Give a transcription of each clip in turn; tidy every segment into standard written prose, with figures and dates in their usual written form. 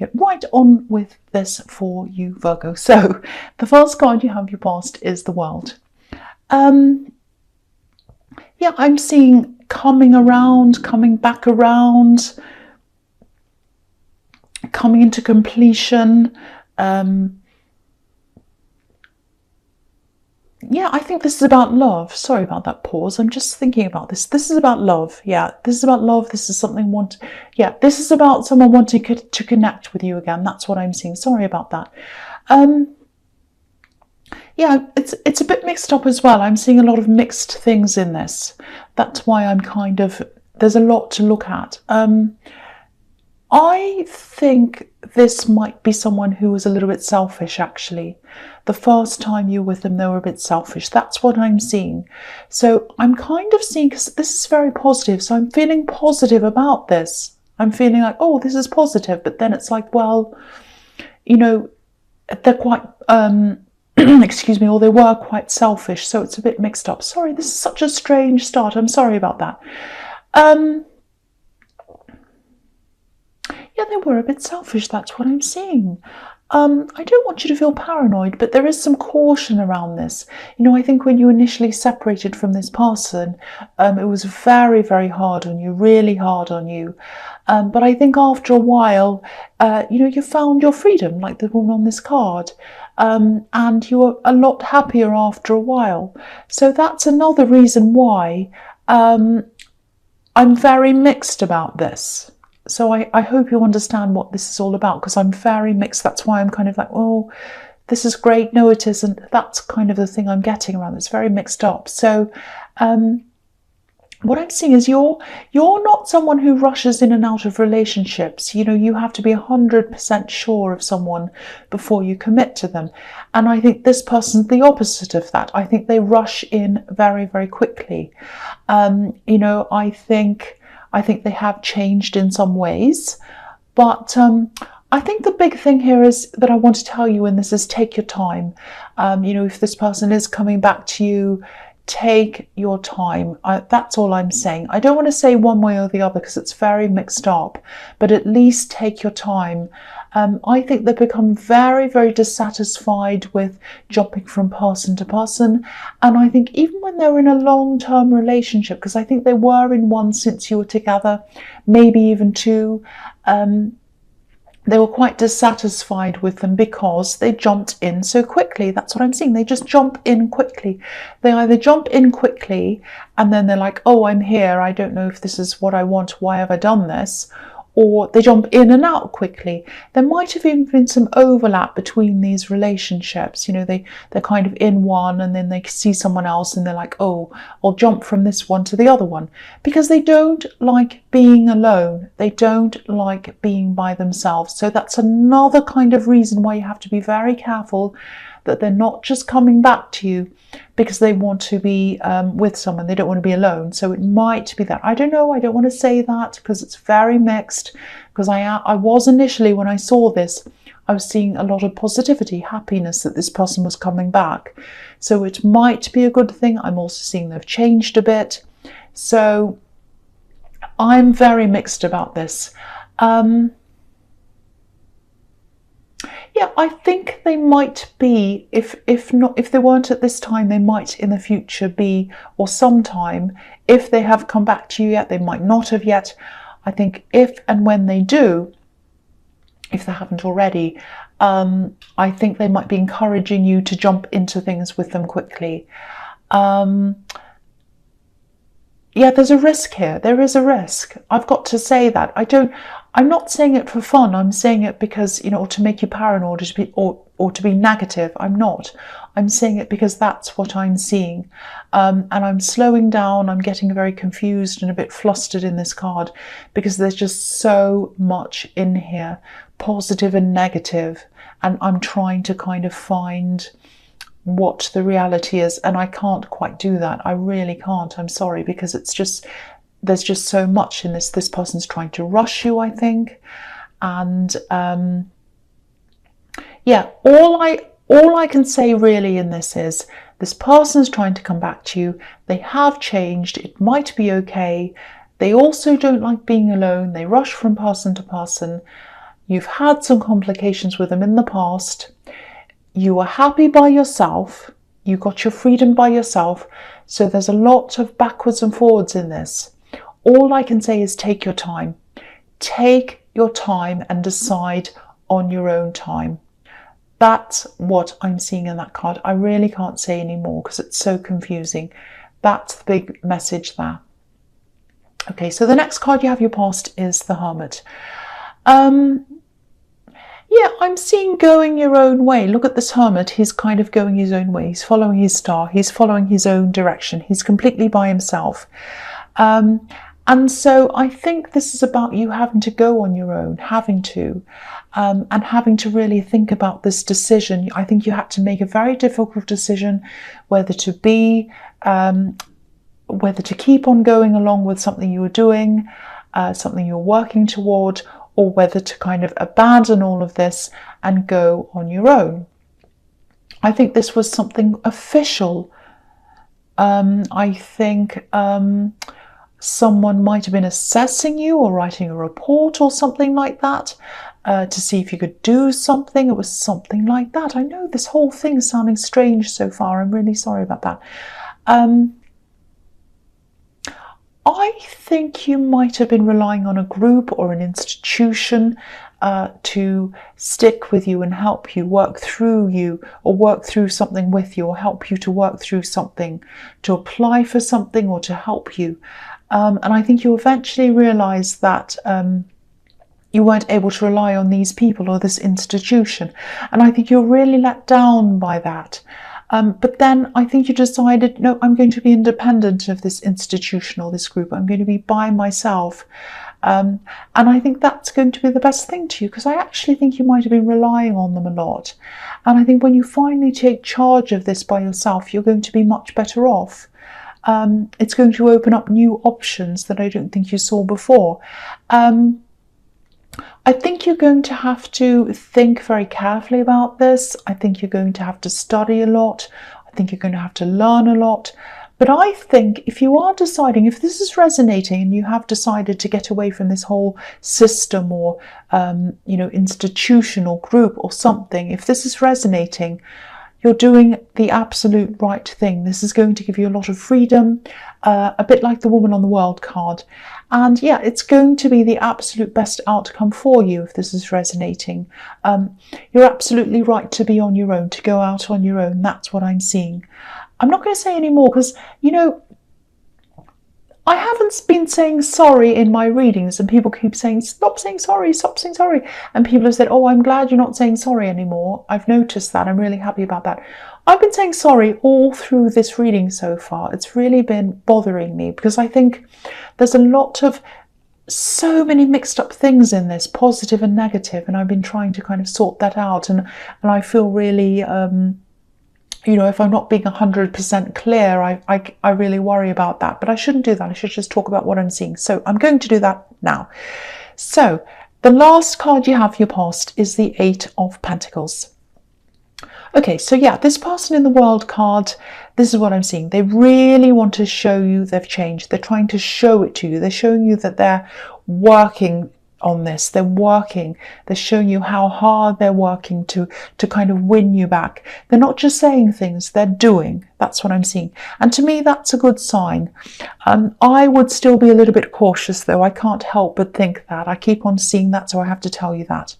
get right on with this for you, Virgo. So the first card you have your past is the World. Yeah, I'm seeing coming around, coming back around, coming into completion. Yeah, I think this is about love. Sorry about that pause. I'm just thinking about this. This is about love. Yeah, this is about love. This is something yeah, this is about someone wanting to connect with you again. That's what I'm seeing. Sorry about that. Yeah, it's a bit mixed up as well. I'm seeing a lot of mixed things in this. That's why I'm kind of, there's a lot to look at. I think this might be someone who was a little bit selfish, actually. The first time you were with them, they were a bit selfish. That's what I'm seeing. So I'm kind of seeing, because this is very positive, so I'm feeling positive about this. I'm feeling like, oh, this is positive. But then it's like, well, you know, they're quite, excuse me, or they were quite selfish. So it's a bit mixed up. Sorry, this is such a strange start. I'm sorry about that. Yeah, they were a bit selfish. That's what I'm seeing. I don't want you to feel paranoid, but there is some caution around this. You know, I think when you initially separated from this person, it was very, very hard on you, really hard on you. But I think after a while, you know, you found your freedom, like the woman on this card, and you were a lot happier after a while. So that's another reason why I'm very mixed about this. So I hope you understand what this is all about, because I'm very mixed. That's why I'm kind of like, oh, this is great. No, it isn't. That's kind of the thing I'm getting around. It's very mixed up. So what I'm seeing is you're not someone who rushes in and out of relationships. You know, you have to be 100% sure of someone before you commit to them. And I think this person's the opposite of that. I think they rush in very, very quickly. You know, I think they have changed in some ways, but I think the big thing here is that I want to tell you in this is take your time. You know, if this person is coming back to you, take your time. That's all I'm saying. I don't want to say one way or the other because it's very mixed up, but at least take your time. I think they've become very, very dissatisfied with jumping from person to person. And I think even when they're in a long-term relationship, because I think they were in one since you were together, maybe even two, they were quite dissatisfied with them because they jumped in so quickly. That's what I'm seeing. They just jump in quickly. They either jump in quickly and then they're like, oh, I'm here. I don't know if this is what I want. Why have I done this? Or they jump in and out quickly. There might have even been some overlap between these relationships. You know, they're kind of in one and then they see someone else and they're like, oh, I'll jump from this one to the other one. Because they don't like being alone. They don't like being by themselves. So that's another kind of reason why you have to be very careful that they're not just coming back to you because they want to be with someone. They don't want to be alone. So it might be that. I don't know. I don't want to say that because it's very mixed. Because I was initially, when I saw this, I was seeing a lot of positivity, happiness that this person was coming back. So it might be a good thing. I'm also seeing they've changed a bit. So I'm very mixed about this. Yeah, I think they might be, if they weren't at this time, they might in the future be, or sometime. If they have come back to you yet, they might not have yet. I think if and when they do, if they haven't already, I think they might be encouraging you to jump into things with them quickly. Yeah, there's a risk here. There is a risk. I've got to say that. I'm not saying it for fun. I'm saying it because, you know, or to make you paranoid or to be negative. I'm not. I'm saying it because that's what I'm seeing. And I'm slowing down. I'm getting very confused and a bit flustered in this card because there's just so much in here, positive and negative. And I'm trying to kind of find what the reality is, and I can't quite do that. I really can't. I'm sorry, because it's just, there's just so much in this. This person's trying to rush you, I think, and yeah, all I can say really in this is this person's trying to come back to you. They have changed. It might be okay. They also don't like being alone. They rush from person to person. You've had some complications with them in the past. You were happy by yourself. You got your freedom by yourself. So there's a lot of backwards and forwards in this. All I can say is take your time. Take your time and decide on your own time. That's what I'm seeing in that card. I really can't say any more because it's so confusing. That's the big message there. Okay, so the next card you have your past is the Hermit. Yeah, I'm seeing going your own way. Look at this Hermit. He's kind of going his own way. He's following his star. He's following his own direction. He's completely by himself. And so I think this is about you having to go on your own, and having to really think about this decision. I think you had to make a very difficult decision whether to keep on going along with something you were doing, something you're working toward, or whether to kind of abandon all of this and go on your own. I think this was something official. I think someone might have been assessing you or writing a report or something like that to see if you could do something. It was something like that. I know this whole thing is sounding strange so far. I'm really sorry about that. I think you might have been relying on a group or an institution to stick with you and help you work through something with you, or help you to work through something, to apply for something, or to help you. And I think you eventually realised that you weren't able to rely on these people or this institution. And I think you're really let down by that. But then I think you decided, no, I'm going to be independent of this institution or this group. I'm going to be by myself. And I think that's going to be the best thing to you, because I actually think you might have been relying on them a lot. And I think when you finally take charge of this by yourself, you're going to be much better off. It's going to open up new options that I don't think you saw before. I think you're going to have to think very carefully about this. I think you're going to have to study a lot. I think you're going to have to learn a lot. But I think if you are deciding, if this is resonating and you have decided to get away from this whole system or, institution or group or something, if this is resonating, you're doing the absolute right thing. This is going to give you a lot of freedom, a bit like the Woman on the World card. And yeah, it's going to be the absolute best outcome for you if this is resonating. You're absolutely right to be on your own, to go out on your own. That's what I'm seeing. I'm not going to say any more because, I haven't been saying sorry in my readings, and people keep saying, stop saying sorry, stop saying sorry. And people have said, oh, I'm glad you're not saying sorry anymore. I've noticed that. I'm really happy about that. I've been saying sorry all through this reading so far. It's really been bothering me because I think there's a lot of so many mixed up things in this, positive and negative, and I've been trying to kind of sort that out. And I feel really... if I'm not being 100% clear, I really worry about that. But I shouldn't do that. I should just talk about what I'm seeing. So I'm going to do that now. So the last card you have for your past is the Eight of Pentacles. Okay, so yeah, this person in the World card, this is what I'm seeing. They really want to show you they've changed. They're trying to show it to you. They're showing you that they're working on this. They're working. They're showing you how hard they're working to kind of win you back. They're not just saying things, they're doing. That's what I'm seeing. And to me, that's a good sign. I would still be a little bit cautious though. I can't help but think that. I keep on seeing that, so I have to tell you that.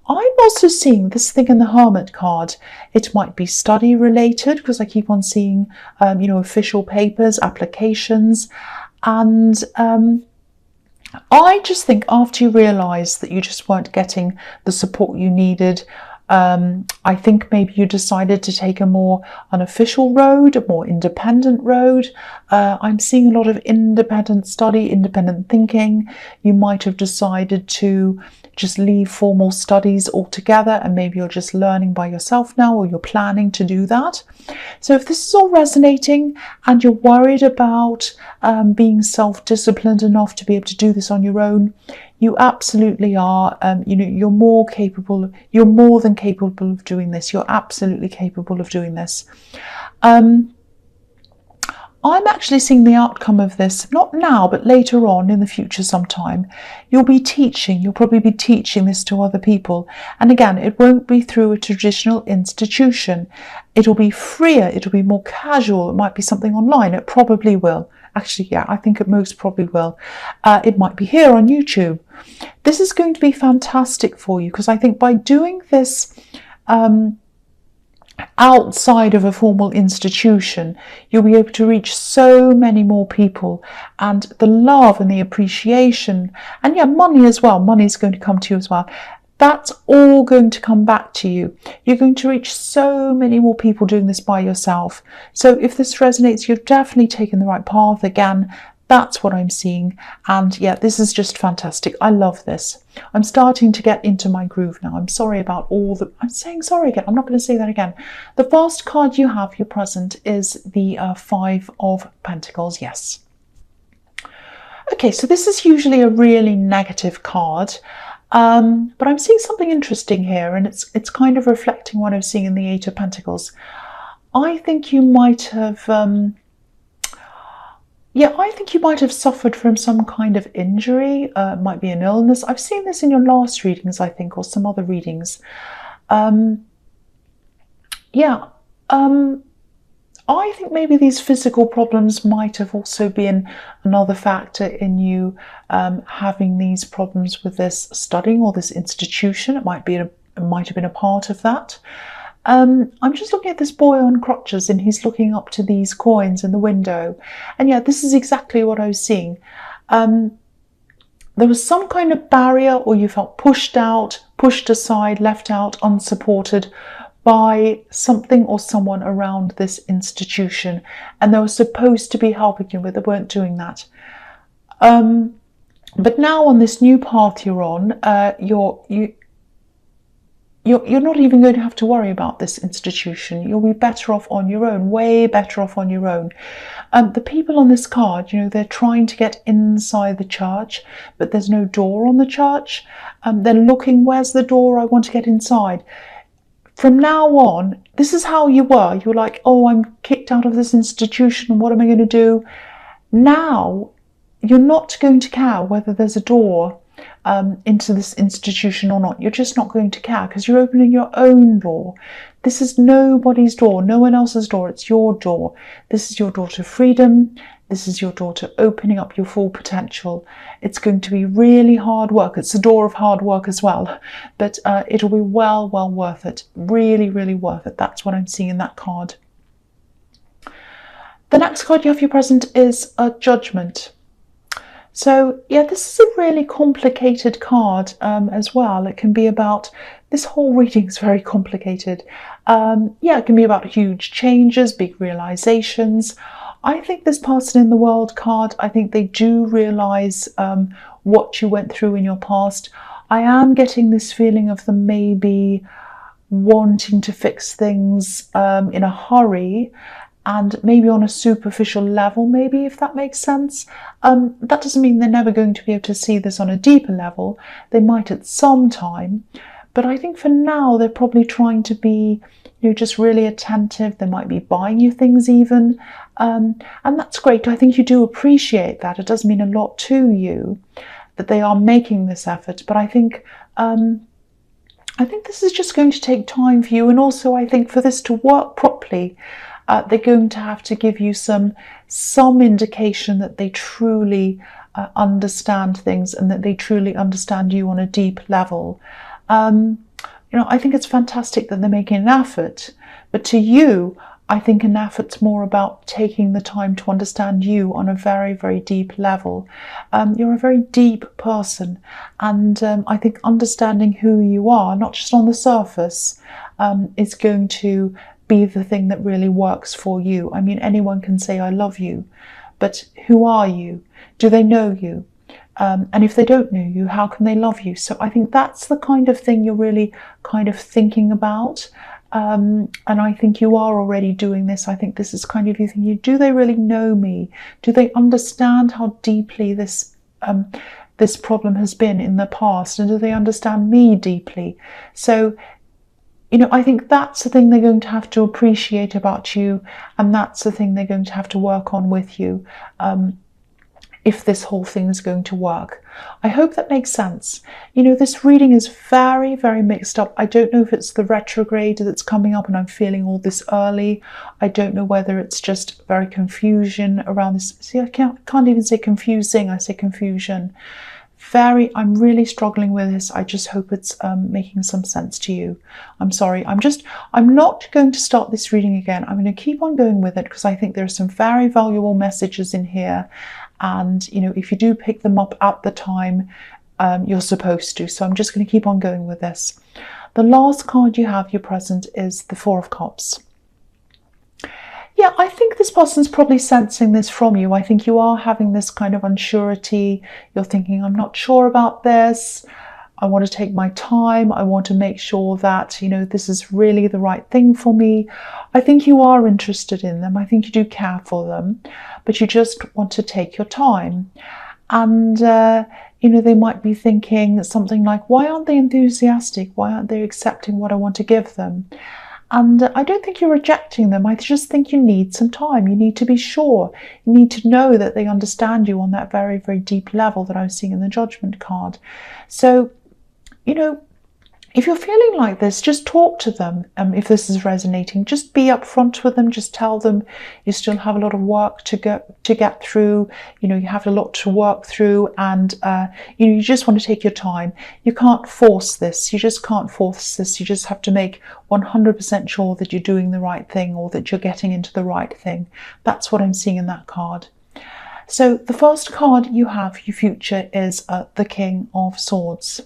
I'm also seeing this thing in the Hermit card. It might be study related because I keep on seeing, official papers, applications, and I just think after you realise that you just weren't getting the support you needed, I think maybe you decided to take a more unofficial road, a more independent road. I'm seeing a lot of independent study, independent thinking. You might have decided to just leave formal studies altogether, and maybe you're just learning by yourself now, or you're planning to do that. So if this is all resonating and you're worried about being self-disciplined enough to be able to do this on your own, you absolutely are. You're more capable. You're more than capable of doing this. You're absolutely capable of doing this. I'm actually seeing the outcome of this, not now, but later on in the future sometime. You'll probably be teaching this to other people. And again, it won't be through a traditional institution. It'll be freer, it'll be more casual, it might be something online, it probably will. Actually, yeah, I think it most probably will. It might be here on YouTube. This is going to be fantastic for you, because I think by doing this outside of a formal institution, you'll be able to reach so many more people, and the love and the appreciation, and yeah, money as well. Money is going to come to you as well. That's all going to come back to you. You're going to reach so many more people doing this by yourself. So if this resonates, you've definitely taken the right path. Again, that's what I'm seeing. And yeah, this is just fantastic. I love this. I'm starting to get into my groove now. I'm sorry about all the... I'm saying sorry again. I'm not going to say that again. The first card you have, your present, is the Five of Pentacles. Yes. Okay, so this is usually a really negative card. But I'm seeing something interesting here, and it's kind of reflecting what I'm seeing in the Eight of Pentacles. I think you might have... I think you might have suffered from some kind of injury. It might be an illness. I've seen this in your last readings, I think, or some other readings. I think maybe these physical problems might have also been another factor in you having these problems with this studying or this institution. It might have been a part of that. I'm just looking at this boy on crutches, and he's looking up to these coins in the window. And yeah, this is exactly what I was seeing. There was some kind of barrier, or you felt pushed out, pushed aside, left out, unsupported by something or someone around this institution. And they were supposed to be helping you, but they weren't doing that. But now on this new path you're on, you're not even going to have to worry about this institution. You'll be better off on your own, way better off on your own. The people on this card, they're trying to get inside the church, but there's no door on the church. They're looking, where's the door? I want to get inside. From now on, this is how you were. You were like, oh, I'm kicked out of this institution. What am I going to do? Now, you're not going to care whether there's a door into this institution or not. You're just not going to care, because you're opening your own door. This is nobody's door, no one else's door. It's your door. This is your door to freedom. This is your door to opening up your full potential. It's going to be really hard work. It's the door of hard work as well, but it'll be well worth it. Really, really worth it. That's what I'm seeing in that card. The next card you have, your present, is a Judgment. So yeah, this is a really complicated card as well. It can be about, this whole reading is very complicated. It can be about huge changes, big realizations. I think this person in the World card, I think they do realize what you went through in your past. I am getting this feeling of them maybe wanting to fix things in a hurry, and maybe on a superficial level, maybe, if that makes sense. That doesn't mean they're never going to be able to see this on a deeper level. They might at some time, but I think for now they're probably trying to be, just really attentive. They might be buying you things even, and that's great. I think you do appreciate that. It does mean a lot to you that they are making this effort, but I think this is just going to take time for you, and also I think for this to work properly, they're going to have to give you some indication that they truly understand things, and that they truly understand you on a deep level. I think it's fantastic that they're making an effort, but to you, I think an effort's more about taking the time to understand you on a very, very deep level. You're a very deep person, and I think understanding who you are, not just on the surface, is going to be the thing that really works for you. I mean, anyone can say I love you, but who are you? Do they know you? And if they don't know you, how can they love you? So I think that's the kind of thing you're really kind of thinking about. And I think you are already doing this. I think this is kind of you thinking, do they really know me? Do they understand how deeply this problem has been in the past? And do they understand me deeply? So I think that's the thing they're going to have to appreciate about you, and that's the thing they're going to have to work on with you, if this whole thing is going to work. I hope that makes sense. This reading is very, very mixed up. I don't know if it's the retrograde that's coming up and I'm feeling all this early. I don't know whether it's just very confusion around this. See, I can't even say confusing, I say confusion. I'm really struggling with this. I just hope it's making some sense to you. I'm sorry. I'm not going to start this reading again. I'm going to keep on going with it because I think there are some very valuable messages in here. And, if you do pick them up at the time, you're supposed to. So I'm just going to keep on going with this. The last card you have, your present, is the Four of Cups. Yeah, I think this person's probably sensing this from you. I think you are having this kind of unsurety. You're thinking, I'm not sure about this. I want to take my time. I want to make sure that, this is really the right thing for me. I think you are interested in them. I think you do care for them, but you just want to take your time. And, they might be thinking something like, why aren't they enthusiastic? Why aren't they accepting what I want to give them? And I don't think you're rejecting them. I just think you need some time. You need to be sure. You need to know that they understand you on that very, very deep level that I was seeing in the Judgment card. So, if you're feeling like this, just talk to them. If this is resonating, just be upfront with them. Just tell them you still have a lot of work to get through. You have a lot to work through, and you just want to take your time. You can't force this. You just can't force this. You just have to make 100% sure that you're doing the right thing, or that you're getting into the right thing. That's what I'm seeing in that card. So the first card you have, your future, is the King of Swords.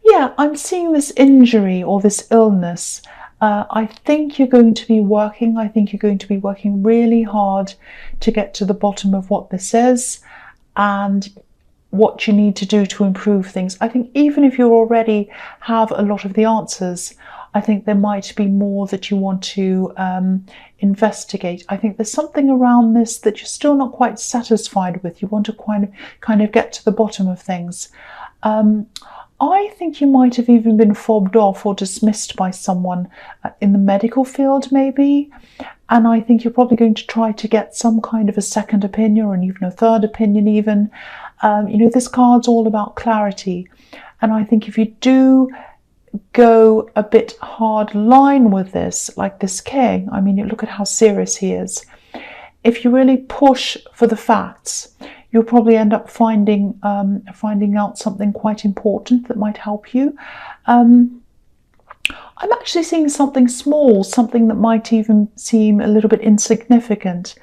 Yeah, I'm seeing this injury or this illness. I think you're going to be working. I think you're going to be working really hard to get to the bottom of what this is and what you need to do to improve things. I think even if you already have a lot of the answers, I think there might be more that you want to investigate. I think there's something around this that you're still not quite satisfied with. You want to kind of get to the bottom of things. I think you might have even been fobbed off or dismissed by someone in the medical field, maybe. And I think you're probably going to try to get some kind of a second opinion, or even a third opinion even. This card's all about clarity. And I think if you do go a bit hard line with this, like this king, look at how serious he is. If you really push for the facts, you'll probably end up finding out something quite important that might help you. I'm actually seeing something small, something that might even seem a little bit insignificant,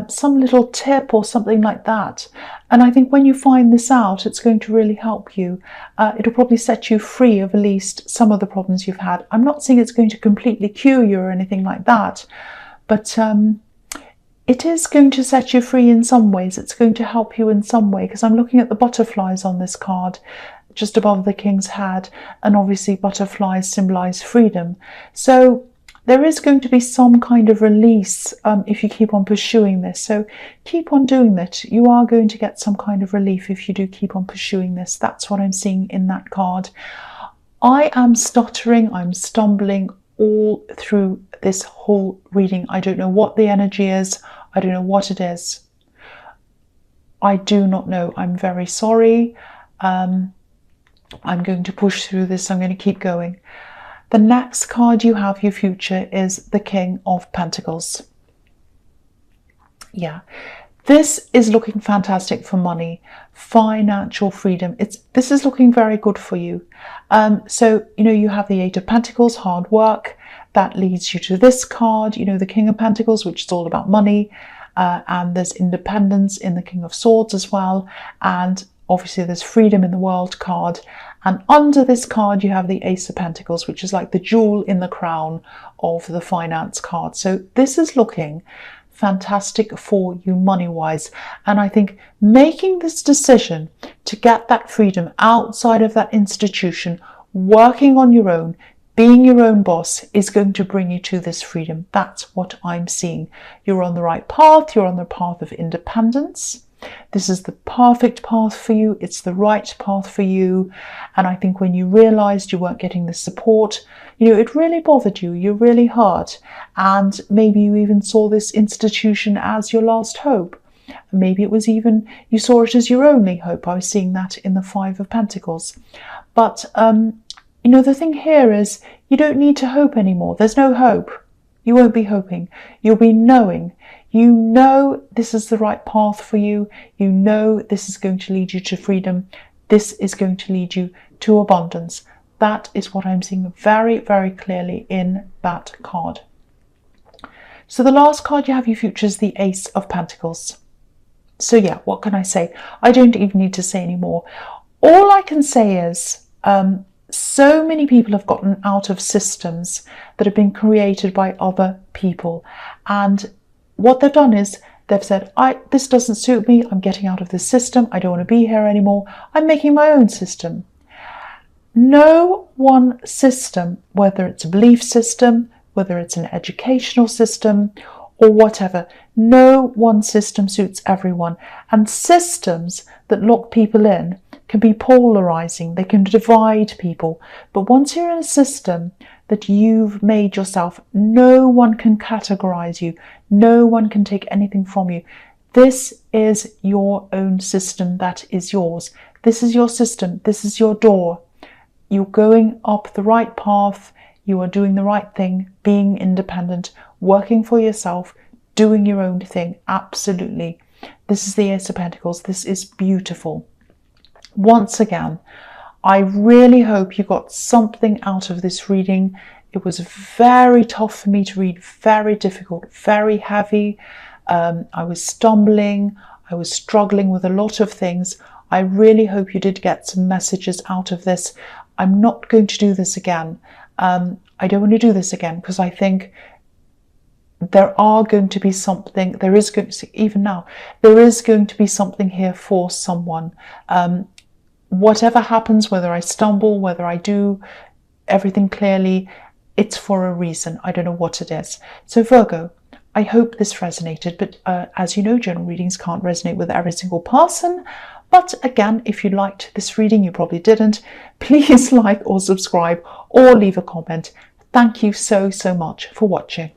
some little tip or something like that. And I think when you find this out, it's going to really help you. It'll probably set you free of at least some of the problems you've had. I'm not saying it's going to completely cure you or anything like that, but it is going to set you free in some ways. It's going to help you in some way, because I'm looking at the butterflies on this card just above the king's head, and obviously butterflies symbolize freedom. So there is going to be some kind of release if you keep on pursuing this. So keep on doing that. You are going to get some kind of relief if you do keep on pursuing this. That's what I'm seeing in that card. I am stuttering, I'm stumbling all through this whole reading. I don't know what the energy is. I don't know what it is. I do not know. I'm very sorry. I'm going to push through this. I'm going to keep going. The next card you have, your future, is the King of Pentacles. Yeah, this is looking fantastic for money, financial freedom. This is looking very good for you. So, you have the Eight of Pentacles, hard work. That leads you to this card, the King of Pentacles, which is all about money. And there's independence in the King of Swords as well. And obviously there's freedom in the World card. And under this card, you have the Ace of Pentacles, which is like the jewel in the crown of the finance card. So this is looking fantastic for you money-wise. And I think making this decision to get that freedom outside of that institution, working on your own, being your own boss, is going to bring you to this freedom. That's what I'm seeing. You're on the right path. You're on the path of independence. This is the perfect path for you. It's the right path for you. And I think when you realized you weren't getting the support, it really bothered you. You're really hurt. And maybe you even saw this institution as your last hope. Maybe it was even, you saw it as your only hope. I was seeing that in the Five of Pentacles. But, the thing here is you don't need to hope anymore. There's no hope. You won't be hoping. You'll be knowing. You know this is the right path for you. You know this is going to lead you to freedom. This is going to lead you to abundance. That is what I'm seeing very, very clearly in that card. So the last card you have your future is the Ace of Pentacles. So yeah, what can I say? I don't even need to say anymore. All I can say is so many people have gotten out of systems that have been created by other people. And what they've done is they've said, this doesn't suit me. I'm getting out of this system. I don't want to be here anymore. I'm making my own system. No one system, whether it's a belief system, whether it's an educational system or whatever, no one system suits everyone. And systems that lock people in can be polarizing. They can divide people. But once you're in a system that you've made yourself, no one can categorize you. No one can take anything from you. This is your own system that is yours. This is your system. This is your door. You're going up the right path. You are doing the right thing, being independent, working for yourself, doing your own thing. Absolutely. This is the Ace of Pentacles. This is beautiful. Once again, I really hope you got something out of this reading. It was very tough for me to read, very difficult, very heavy. I was stumbling. I was struggling with a lot of things. I really hope you did get some messages out of this. I'm not going to do this again. I don't want to do this again because I think there is going to be something here for someone. Whatever happens, whether I stumble, whether I do everything clearly, it's for a reason. I don't know what it is. So Virgo, I hope this resonated, but as you know, general readings can't resonate with every single person. But again, if you liked this reading, you probably didn't, please like or subscribe or leave a comment. Thank you so much for watching.